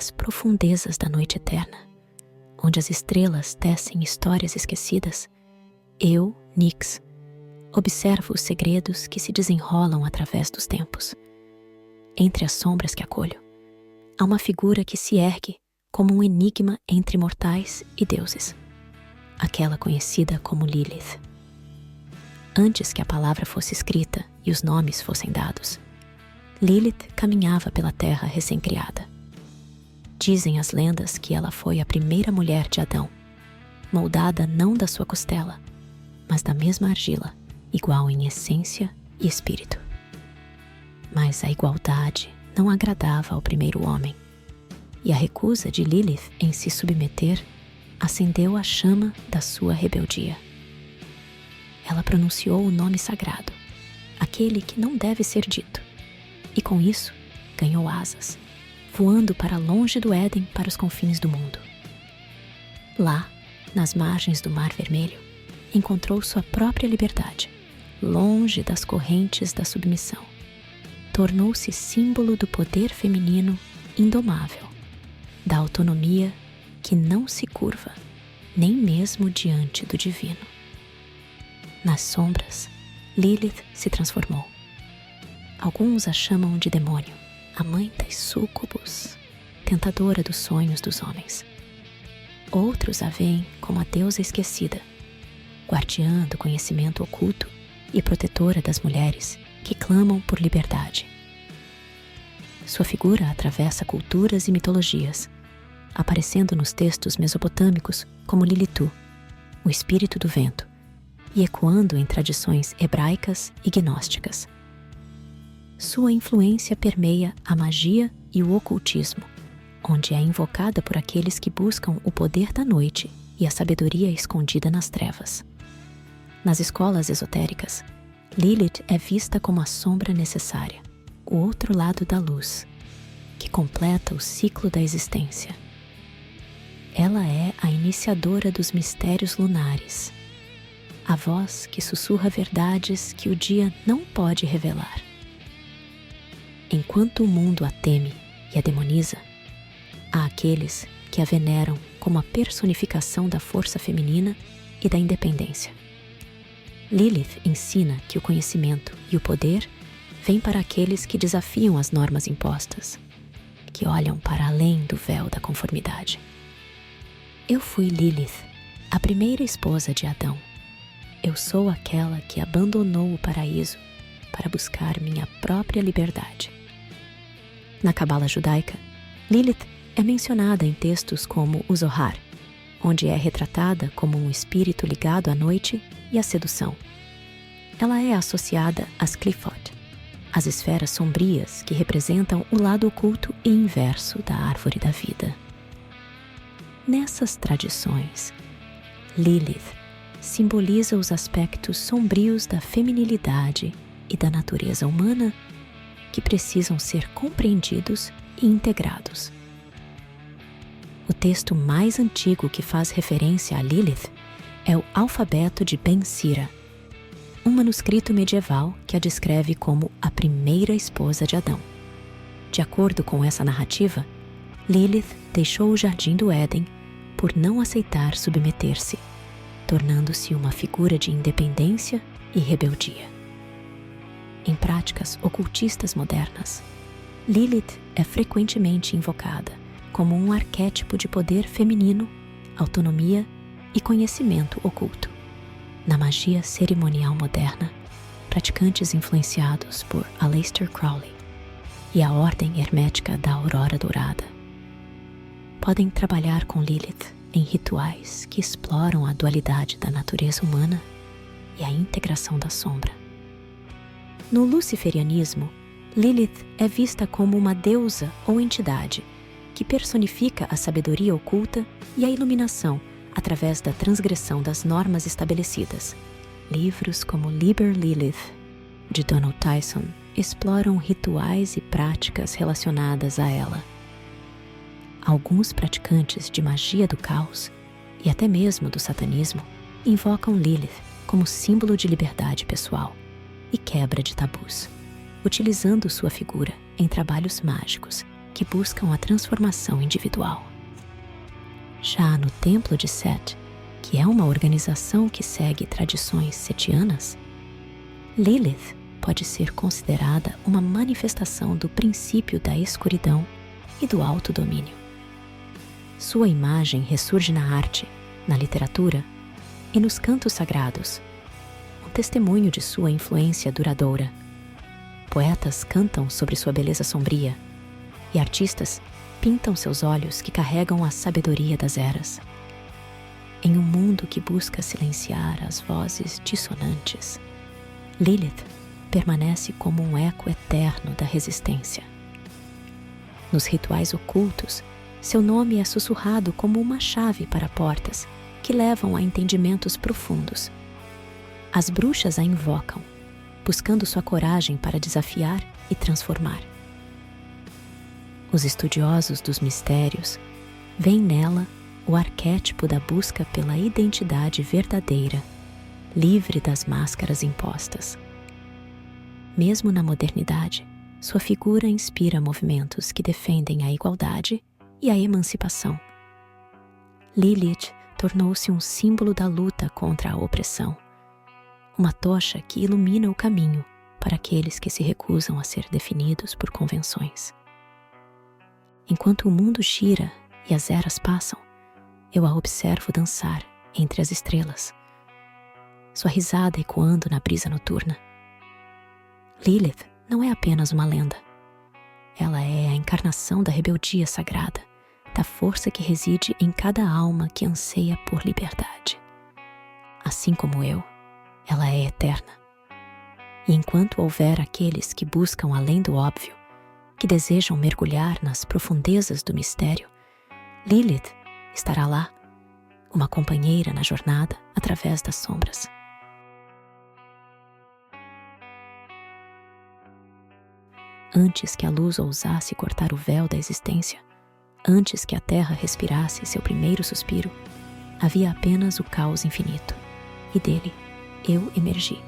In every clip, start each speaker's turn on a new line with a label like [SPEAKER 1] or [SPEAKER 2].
[SPEAKER 1] das profundezas da noite eterna, onde as estrelas tecem histórias esquecidas, eu, Nyx, observo os segredos que se desenrolam através dos tempos. Entre as sombras que acolho, há uma figura que se ergue como um enigma entre mortais e deuses, aquela conhecida como Lilith. Antes que a palavra fosse escrita e os nomes fossem dados, Lilith caminhava pela terra recém-criada. Dizem as lendas que ela foi a primeira mulher de Adão, moldada não da sua costela, mas da mesma argila, igual em essência e espírito. Mas a igualdade não agradava ao primeiro homem, e a recusa de Lilith em se submeter acendeu a chama da sua rebeldia. Ela pronunciou o nome sagrado, aquele que não deve ser dito, e com isso ganhou asas, voando para longe do Éden para os confins do mundo. Lá, nas margens do Mar Vermelho, encontrou sua própria liberdade, longe das correntes da submissão. Tornou-se símbolo do poder feminino indomável, da autonomia que não se curva, nem mesmo diante do divino. Nas sombras, Lilith se transformou. Alguns a chamam de demônio, a mãe das súcubos, tentadora dos sonhos dos homens. Outros a veem como a deusa esquecida, guardiã do conhecimento oculto e protetora das mulheres que clamam por liberdade. Sua figura atravessa culturas e mitologias, aparecendo nos textos mesopotâmicos como Lilitu, o espírito do vento, e ecoando em tradições hebraicas e gnósticas. Sua influência permeia a magia e o ocultismo, onde é invocada por aqueles que buscam o poder da noite e a sabedoria escondida nas trevas. Nas escolas esotéricas, Lilith é vista como a sombra necessária, o outro lado da luz, que completa o ciclo da existência. Ela é a iniciadora dos mistérios lunares, a voz que sussurra verdades que o dia não pode revelar. Enquanto o mundo a teme e a demoniza, há aqueles que a veneram como a personificação da força feminina e da independência. Lilith ensina que o conhecimento e o poder vêm para aqueles que desafiam as normas impostas, que olham para além do véu da conformidade. Eu fui Lilith, a primeira esposa de Adão. Eu sou aquela que abandonou o paraíso para buscar minha própria liberdade. Na Cabala judaica, Lilith é mencionada em textos como o Zohar, onde é retratada como um espírito ligado à noite e à sedução. Ela é associada às Clifot, as esferas sombrias que representam o lado oculto e inverso da árvore da vida. Nessas tradições, Lilith simboliza os aspectos sombrios da feminilidade e da natureza humana que precisam ser compreendidos e integrados. O texto mais antigo que faz referência a Lilith é o Alfabeto de Ben Sira, um manuscrito medieval que a descreve como a primeira esposa de Adão. De acordo com essa narrativa, Lilith deixou o jardim do Éden por não aceitar submeter-se, tornando-se uma figura de independência e rebeldia. Em práticas ocultistas modernas, Lilith é frequentemente invocada como um arquétipo de poder feminino, autonomia e conhecimento oculto. Na magia cerimonial moderna, praticantes influenciados por Aleister Crowley e a Ordem Hermética da Aurora Dourada podem trabalhar com Lilith em rituais que exploram a dualidade da natureza humana e a integração da sombra. No luciferianismo, Lilith é vista como uma deusa ou entidade que personifica a sabedoria oculta e a iluminação através da transgressão das normas estabelecidas. Livros como Liber Lilith, de Donald Tyson, exploram rituais e práticas relacionadas a ela. Alguns praticantes de magia do caos, e até mesmo do satanismo, invocam Lilith como símbolo de liberdade pessoal e quebra de tabus, utilizando sua figura em trabalhos mágicos que buscam a transformação individual. Já no Templo de Set, que é uma organização que segue tradições setianas, Lilith pode ser considerada uma manifestação do princípio da escuridão e do autodomínio. Sua imagem ressurge na arte, na literatura e nos cantos sagrados, um testemunho de sua influência duradoura. Poetas cantam sobre sua beleza sombria e artistas pintam seus olhos que carregam a sabedoria das eras. Em um mundo que busca silenciar as vozes dissonantes, Lilith permanece como um eco eterno da resistência. Nos rituais ocultos, seu nome é sussurrado como uma chave para portas que levam a entendimentos profundos. As bruxas a invocam, buscando sua coragem para desafiar e transformar. Os estudiosos dos mistérios veem nela o arquétipo da busca pela identidade verdadeira, livre das máscaras impostas. Mesmo na modernidade, sua figura inspira movimentos que defendem a igualdade e a emancipação. Lilith tornou-se um símbolo da luta contra a opressão, uma tocha que ilumina o caminho para aqueles que se recusam a ser definidos por convenções. Enquanto o mundo gira e as eras passam, eu a observo dançar entre as estrelas, sua risada ecoando na brisa noturna. Lilith não é apenas uma lenda. Ela é a encarnação da rebeldia sagrada, da força que reside em cada alma que anseia por liberdade. Assim como eu, ela é eterna. E enquanto houver aqueles que buscam além do óbvio, que desejam mergulhar nas profundezas do mistério, Lilith estará lá, uma companheira na jornada através das sombras. Antes que a luz ousasse cortar o véu da existência, antes que a terra respirasse seu primeiro suspiro, havia apenas o caos infinito, e dele eu emergi.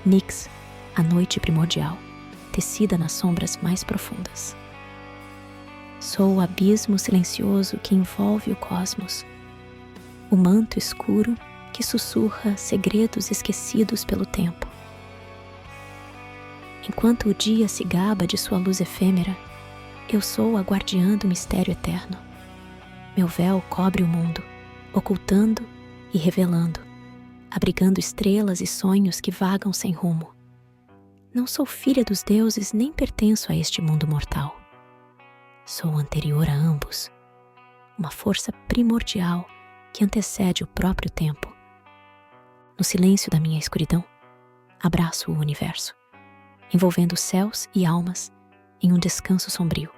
[SPEAKER 1] Nyx, a noite primordial, tecida nas sombras mais profundas. Sou o abismo silencioso que envolve o cosmos, o manto escuro que sussurra segredos esquecidos pelo tempo. Enquanto o dia se gaba de sua luz efêmera, eu sou a guardiã do mistério eterno. Meu véu cobre o mundo, ocultando e revelando, abrigando estrelas e sonhos que vagam sem rumo. Não sou filha dos deuses nem pertenço a este mundo mortal. Sou anterior a ambos, uma força primordial que antecede o próprio tempo. No silêncio da minha escuridão, abraço o universo, envolvendo céus e almas em um descanso sombrio.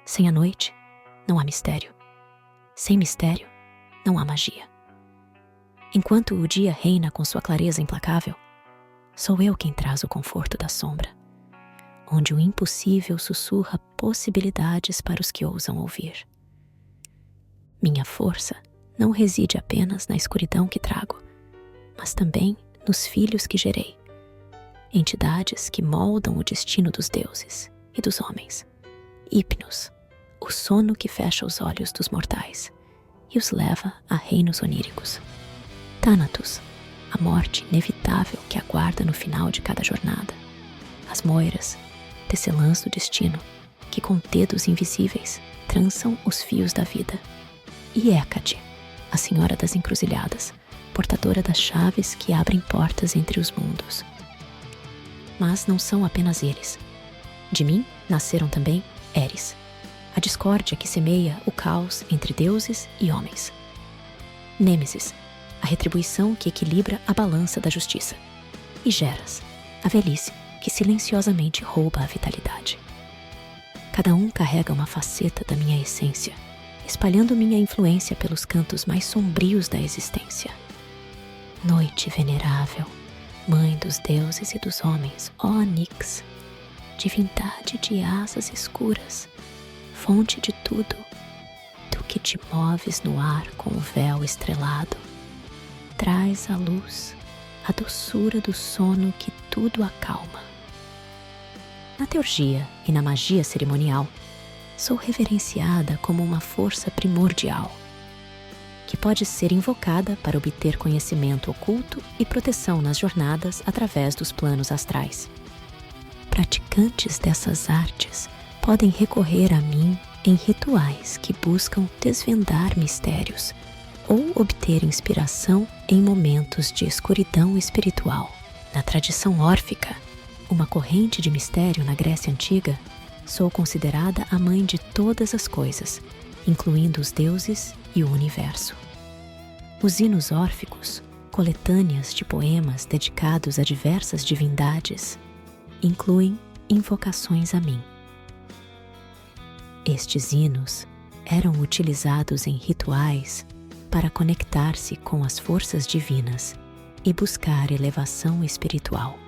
[SPEAKER 1] Sem a noite, não há mistério. Sem mistério, não há magia. Enquanto o dia reina com sua clareza implacável, sou eu quem traz o conforto da sombra, onde o impossível sussurra possibilidades para os que ousam ouvir. Minha força não reside apenas na escuridão que trago, mas também nos filhos que gerei, entidades que moldam o destino dos deuses e dos homens. Hypnos, o sono que fecha os olhos dos mortais e os leva a reinos oníricos. Thanatos, a morte inevitável que aguarda no final de cada jornada. As Moiras, tecelãs do destino, que com dedos invisíveis trançam os fios da vida. E Hécate, a senhora das encruzilhadas, portadora das chaves que abrem portas entre os mundos. Mas não são apenas eles. De mim nasceram também Eris, a discórdia que semeia o caos entre deuses e homens. Nêmesis, a retribuição que equilibra a balança da justiça. E Geras, a velhice que silenciosamente rouba a vitalidade. Cada um carrega uma faceta da minha essência, espalhando minha influência pelos cantos mais sombrios da existência. Noite venerável, mãe dos deuses e dos homens, ó Nyx, divindade de asas escuras, fonte de tudo, tu que te moves no ar com o véu estrelado, traz a luz, a doçura do sono que tudo acalma. Na teurgia e na magia cerimonial, sou reverenciada como uma força primordial, que pode ser invocada para obter conhecimento oculto e proteção nas jornadas através dos planos astrais. Praticantes dessas artes podem recorrer a mim em rituais que buscam desvendar mistérios ou obter inspiração em momentos de escuridão espiritual. Na tradição órfica, uma corrente de mistério na Grécia Antiga, sou considerada a mãe de todas as coisas, incluindo os deuses e o universo. Os hinos órficos, coletâneas de poemas dedicados a diversas divindades, incluem invocações a mim. Estes hinos eram utilizados em rituais para conectar-se com as forças divinas e buscar elevação espiritual.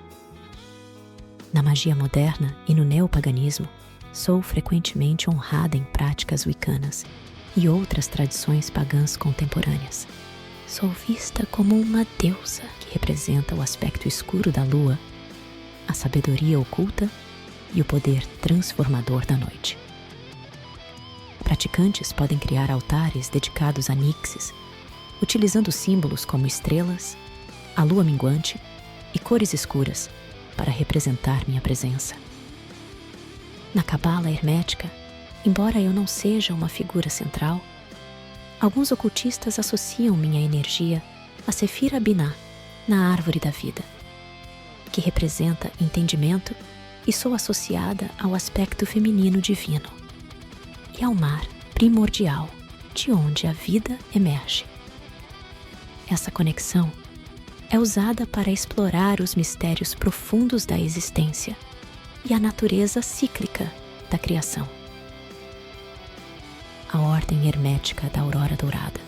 [SPEAKER 1] Na magia moderna e no neopaganismo, sou frequentemente honrada em práticas wiccanas e outras tradições pagãs contemporâneas. Sou vista como uma deusa que representa o aspecto escuro da lua, a sabedoria oculta e o poder transformador da noite. Praticantes podem criar altares dedicados a nixes, utilizando símbolos como estrelas, a lua minguante e cores escuras para representar minha presença. Na cabala hermética, embora eu não seja uma figura central, alguns ocultistas associam minha energia a Sefira Binah, na árvore da vida, que representa entendimento e sou associada ao aspecto feminino divino e ao mar primordial de onde a vida emerge. Essa conexão é usada para explorar os mistérios profundos da existência e a natureza cíclica da criação. A Ordem Hermética da Aurora Dourada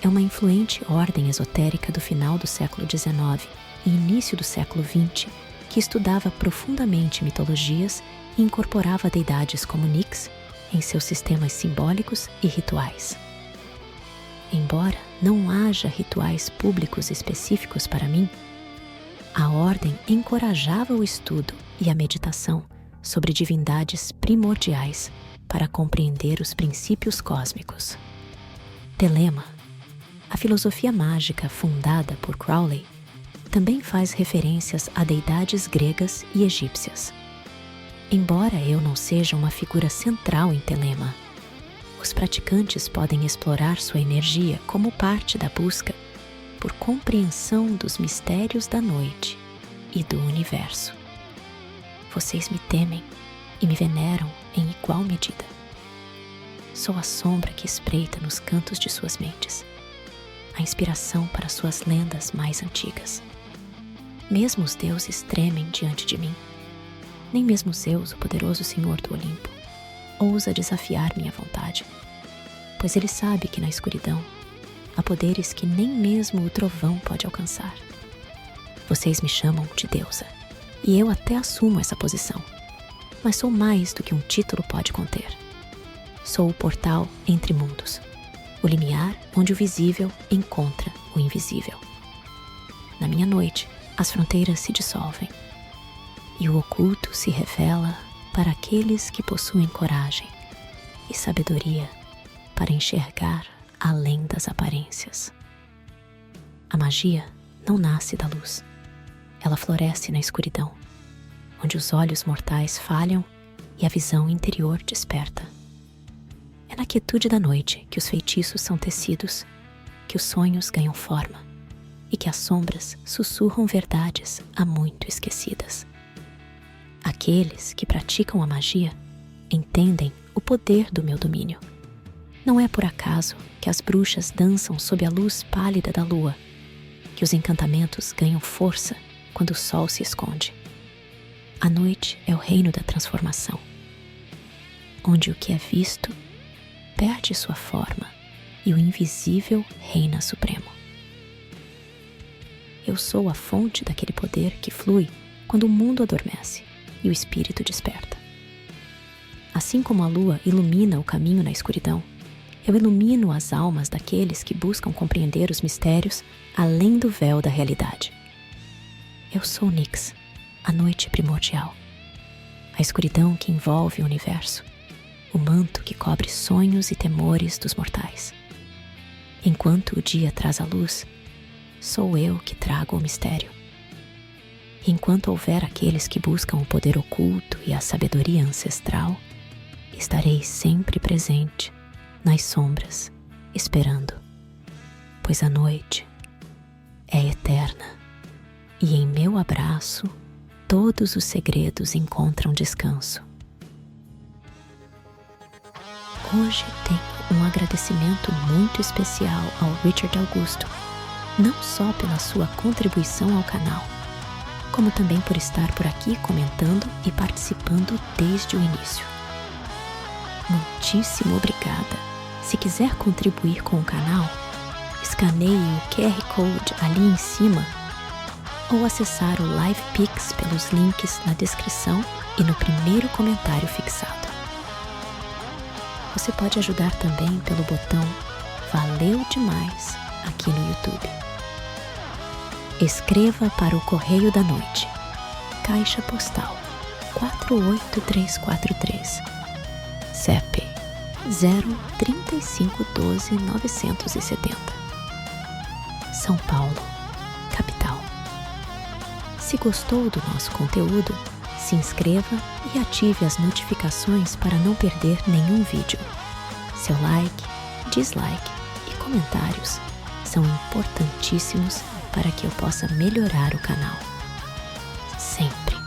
[SPEAKER 1] é uma influente ordem esotérica do final do século XIX e início do século XX que estudava profundamente mitologias e incorporava deidades como Nix em seus sistemas simbólicos e rituais. Embora não haja rituais públicos específicos para mim, a ordem encorajava o estudo e a meditação sobre divindades primordiais para compreender os princípios cósmicos. Telema, a filosofia mágica fundada por Crowley, também faz referências a deidades gregas e egípcias. Embora eu não seja uma figura central em Telema, os praticantes podem explorar sua energia como parte da busca por compreensão dos mistérios da noite e do universo. Vocês me temem e me veneram em igual medida. Sou a sombra que espreita nos cantos de suas mentes, a inspiração para suas lendas mais antigas. Mesmo os deuses tremem diante de mim. Nem mesmo Zeus, o poderoso Senhor do Olimpo, ousa desafiar minha vontade, pois ele sabe que na escuridão há poderes que nem mesmo o trovão pode alcançar. Vocês me chamam de deusa, e eu até assumo essa posição, mas sou mais do que um título pode conter. Sou o portal entre mundos, o limiar onde o visível encontra o invisível. Na minha noite, as fronteiras se dissolvem, e o oculto se revela para aqueles que possuem coragem e sabedoria para enxergar além das aparências. A magia não nasce da luz. Ela floresce na escuridão, onde os olhos mortais falham e a visão interior desperta. É na quietude da noite que os feitiços são tecidos, que os sonhos ganham forma e que as sombras sussurram verdades há muito esquecidas. Aqueles que praticam a magia entendem o poder do meu domínio. Não é por acaso que as bruxas dançam sob a luz pálida da lua, que os encantamentos ganham força quando o sol se esconde. A noite é o reino da transformação, onde o que é visto perde sua forma e o invisível reina supremo. Eu sou a fonte daquele poder que flui quando o mundo adormece e o espírito desperta. Assim como a lua ilumina o caminho na escuridão, eu ilumino as almas daqueles que buscam compreender os mistérios além do véu da realidade. Eu sou Nix, a noite primordial, a escuridão que envolve o universo, o manto que cobre sonhos e temores dos mortais. Enquanto o dia traz a luz, sou eu que trago o mistério. Enquanto houver aqueles que buscam o poder oculto e a sabedoria ancestral, estarei sempre presente, nas sombras, esperando, pois a noite é eterna e em meu abraço todos os segredos encontram descanso. Hoje tenho um agradecimento muito especial ao Richard Augusto, não só pela sua contribuição ao canal, como também por estar por aqui comentando e participando desde o início. Muitíssimo obrigada! Se quiser contribuir com o canal, escaneie o QR Code ali em cima ou acessar o LivePix pelos links na descrição e no primeiro comentário fixado. Você pode ajudar também pelo botão Valeu Demais aqui no YouTube. Escreva para o Correio da Noite, Caixa Postal 48343, CEP 03512-970, São Paulo, capital. Se gostou do nosso conteúdo, se inscreva e ative as notificações para não perder nenhum vídeo. Seu like, dislike e comentários são importantíssimos para que eu possa melhorar o canal. Sempre.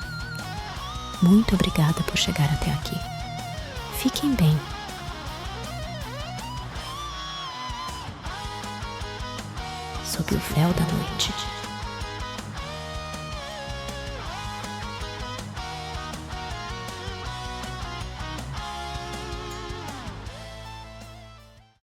[SPEAKER 1] Muito obrigada por chegar até aqui. Fiquem bem. Sob o véu da noite.